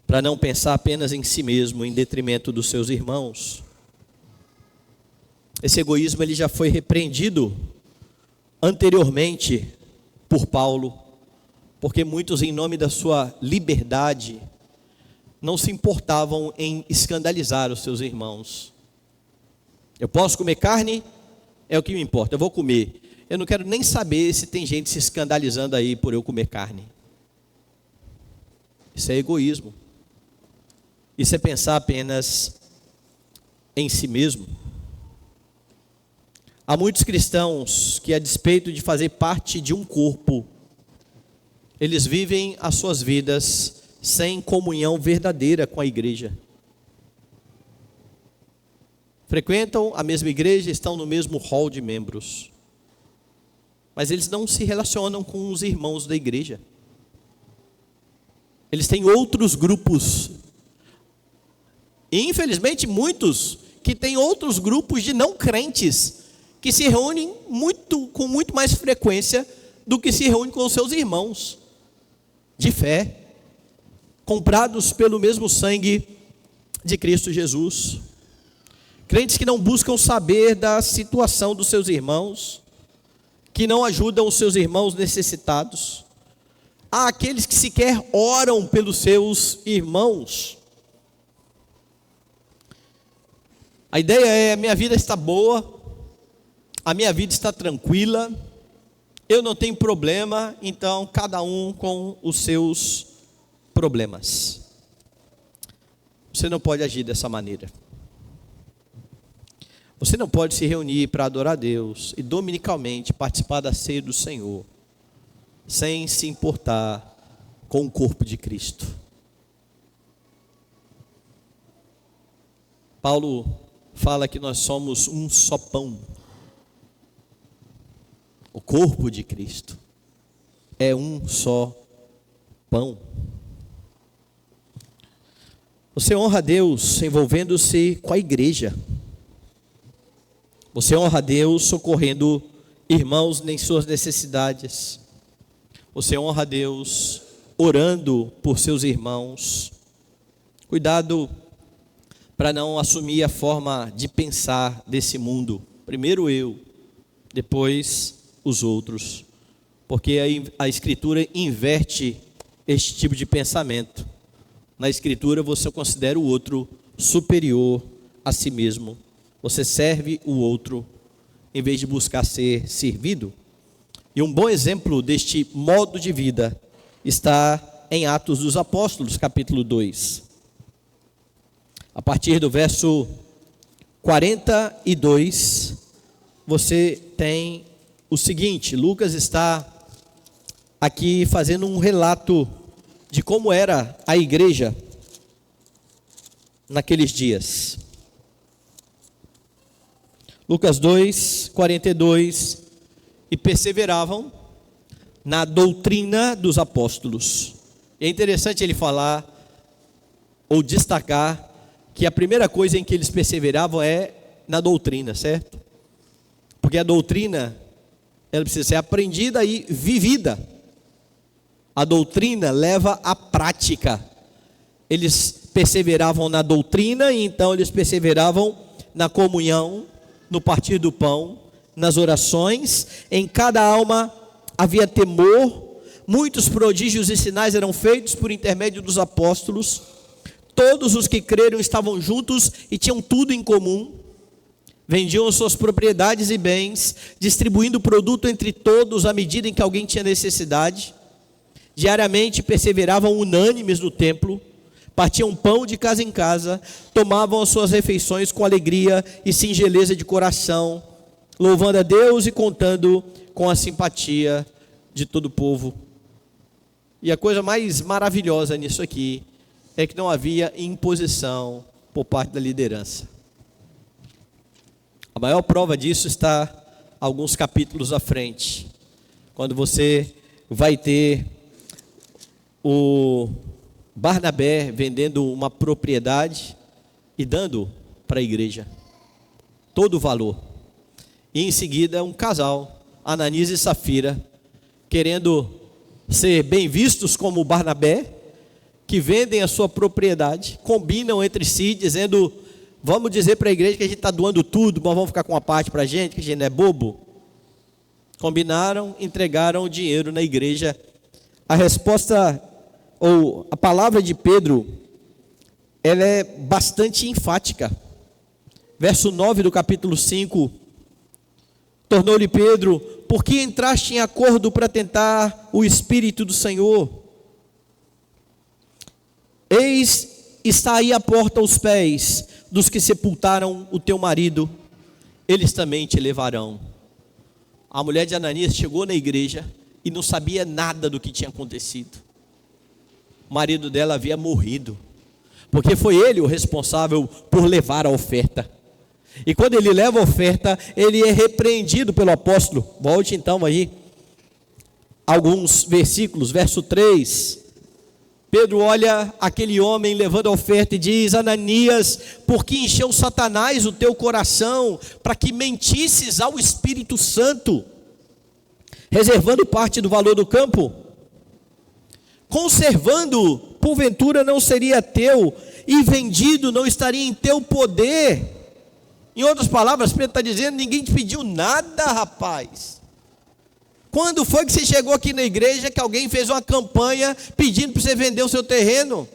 [SPEAKER 1] para não pensar apenas em si mesmo, em detrimento dos seus irmãos. Esse egoísmo ele já foi repreendido anteriormente por Paulo, porque muitos, em nome da sua liberdade, não se importavam em escandalizar os seus irmãos. Eu posso comer carne? É o que me importa, eu vou comer. eu não quero nem saber se tem gente se escandalizando aí por eu comer carne. Isso é egoísmo. Isso é pensar apenas em si mesmo. Há muitos cristãos que, a despeito de fazer parte de um corpo, eles vivem as suas vidas sem comunhão verdadeira com a igreja. Frequentam a mesma igreja, estão no mesmo hall de membros, mas eles não se relacionam com os irmãos da igreja. Eles têm outros grupos. E infelizmente muitos que têm outros grupos de não crentes, que se reúnem com muito mais frequência do que se reúnem com os seus irmãos de fé, comprados pelo mesmo sangue de Cristo Jesus. Crentes que não buscam saber da situação dos seus irmãos, que não ajudam os seus irmãos necessitados. Há aqueles que sequer oram pelos seus irmãos. A ideia é: a minha vida está boa, a minha vida está tranquila, eu não tenho problema, então cada um com os seus problemas. Você não pode agir dessa maneira. Você não pode se reunir para adorar a Deus e dominicalmente participar da ceia do Senhor sem se importar com o corpo de Cristo. Paulo fala que nós somos um só pão. O corpo de Cristo é um só pão. Você honra a Deus envolvendo-se com a igreja. Você honra a Deus socorrendo irmãos em suas necessidades. Você honra a Deus orando por seus irmãos. Cuidado para não assumir a forma de pensar desse mundo. Primeiro eu, depois os outros. Porque a Escritura inverte este tipo de pensamento. Na Escritura você considera o outro superior a si mesmo. Você serve o outro em vez de buscar ser servido. E um bom exemplo deste modo de vida está em Atos dos Apóstolos, capítulo 2. A partir do verso 42, você tem o seguinte: Lucas está aqui fazendo um relato de como era a igreja naqueles dias. Lucas 2, 42, e perseveravam na doutrina dos apóstolos. E é interessante ele falar, ou destacar, que a primeira coisa em que eles perseveravam é na doutrina, certo? Porque a doutrina, ela precisa ser aprendida e vivida. A doutrina leva à prática. Eles perseveravam na doutrina, e então eles perseveravam na comunhão, no partir do pão, nas orações. Em cada alma havia temor. Muitos prodígios e sinais eram feitos por intermédio dos apóstolos. Todos os que creram estavam juntos e tinham tudo em comum. Vendiam suas propriedades e bens, distribuindo o produto entre todos à medida em que alguém tinha necessidade. Diariamente perseveravam unânimes no templo, partiam pão de casa em casa, tomavam as suas refeições com alegria e singeleza de coração, louvando a Deus e contando com a simpatia de todo o povo. E a coisa mais maravilhosa nisso aqui é que não havia imposição por parte da liderança. A maior prova disso está alguns capítulos à frente, quando você vai ter o Barnabé vendendo uma propriedade e dando para a igreja todo o valor. E em seguida um casal, Ananias e Safira, querendo ser bem vistos como Barnabé, que vendem a sua propriedade, combinam entre si, dizendo: vamos dizer para a igreja que a gente está doando tudo, mas vamos ficar com uma parte para a gente, que a gente não é bobo. Combinaram, entregaram o dinheiro na igreja. A resposta, ou a palavra de Pedro, ela é bastante enfática. Verso 9 do capítulo 5: tornou-lhe Pedro: por que entraste em acordo para tentar o Espírito do Senhor? Eis, está aí a porta aos pés dos que sepultaram o teu marido, eles também te levarão. A mulher de Ananias chegou na igreja e não sabia nada do que tinha acontecido. O marido dela havia morrido, porque foi ele o responsável por levar a oferta. E quando ele leva a oferta, ele é repreendido pelo apóstolo. Volte então aí, alguns versículos, verso 3. Pedro olha aquele homem levando a oferta e diz: Ananias, por que encheu Satanás o teu coração, para que mentisses ao Espírito Santo, reservando parte do valor do campo? Conservando, porventura não seria teu, e vendido não estaria em teu poder. Em outras palavras, Pedro está dizendo: ninguém te pediu nada, rapaz. Quando foi que você chegou aqui na igreja que alguém fez uma campanha pedindo para você vender o seu terreno?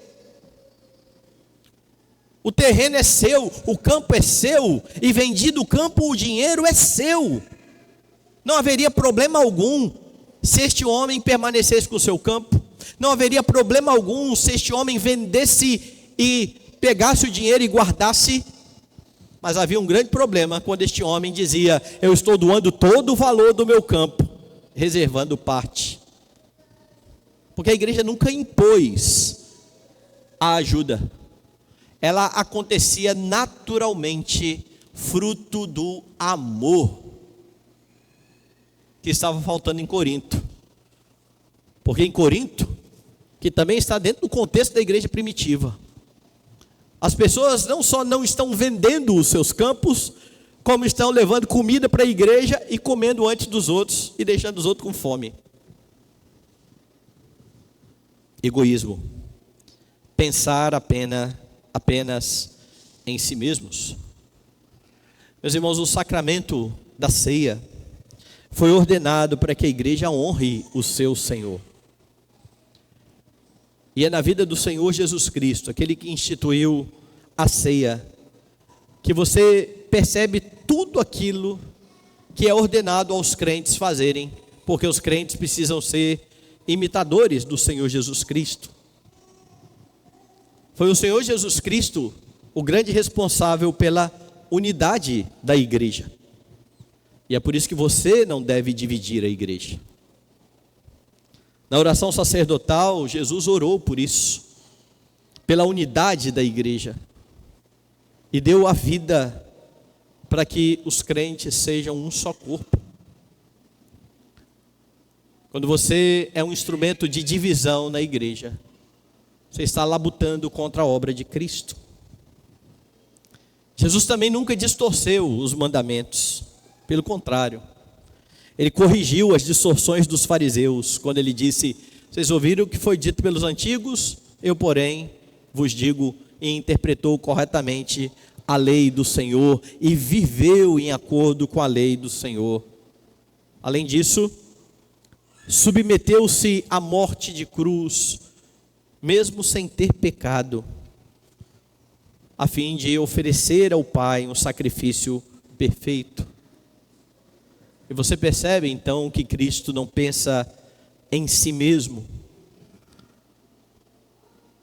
[SPEAKER 1] O terreno é seu, o campo é seu, e vendido o campo, o dinheiro é seu. Não haveria problema algum se este homem permanecesse com o seu campo. Não haveria problema algum se este homem vendesse e pegasse o dinheiro e guardasse. Mas havia um grande problema quando este homem dizia: eu estou doando todo o valor do meu campo, reservando parte. Porque a igreja nunca impôs a ajuda. Ela acontecia naturalmente, fruto do amor que estava faltando em Corinto. Porque em Corinto, que também está dentro do contexto da igreja primitiva, as pessoas não só não estão vendendo os seus campos, como estão levando comida para a igreja e comendo antes dos outros e deixando os outros com fome. Egoísmo. Pensar apenas em si mesmos. Meus irmãos, o sacramento da ceia foi ordenado para que a igreja honre o seu Senhor. E é na vida do Senhor Jesus Cristo, aquele que instituiu a ceia, que você percebe tudo aquilo que é ordenado aos crentes fazerem, porque os crentes precisam ser imitadores do Senhor Jesus Cristo. Foi o Senhor Jesus Cristo o grande responsável pela unidade da igreja. E é por isso que você não deve dividir a igreja. Na oração sacerdotal, Jesus orou por isso, pela unidade da igreja, e deu a vida para que os crentes sejam um só corpo. Quando você é um instrumento de divisão na igreja, você está labutando contra a obra de Cristo. Jesus também nunca distorceu os mandamentos, pelo contrário, ele corrigiu as distorções dos fariseus, quando ele disse: vocês ouviram o que foi dito pelos antigos, eu porém vos digo, e interpretou corretamente a lei do Senhor, e viveu em acordo com a lei do Senhor. Além disso, submeteu-se à morte de cruz, mesmo sem ter pecado, a fim de oferecer ao Pai um sacrifício perfeito. E você percebe então que Cristo não pensa em si mesmo,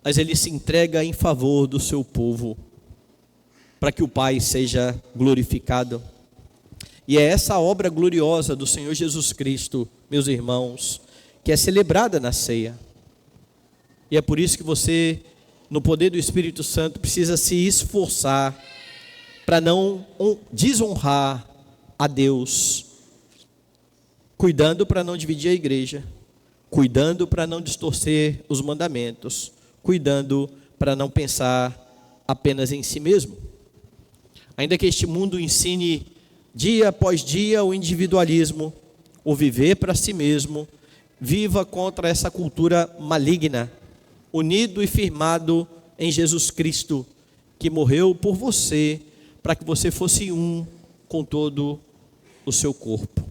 [SPEAKER 1] mas ele se entrega em favor do seu povo, para que o Pai seja glorificado. E é essa obra gloriosa do Senhor Jesus Cristo, meus irmãos, que é celebrada na ceia. E é por isso que você, no poder do Espírito Santo, precisa se esforçar para não desonrar a Deus, cuidando para não dividir a igreja, cuidando para não distorcer os mandamentos, cuidando para não pensar apenas em si mesmo. Ainda que este mundo ensine dia após dia o individualismo, o viver para si mesmo, viva contra essa cultura maligna, unido e firmado em Jesus Cristo, que morreu por você, para que você fosse um com todo o seu corpo.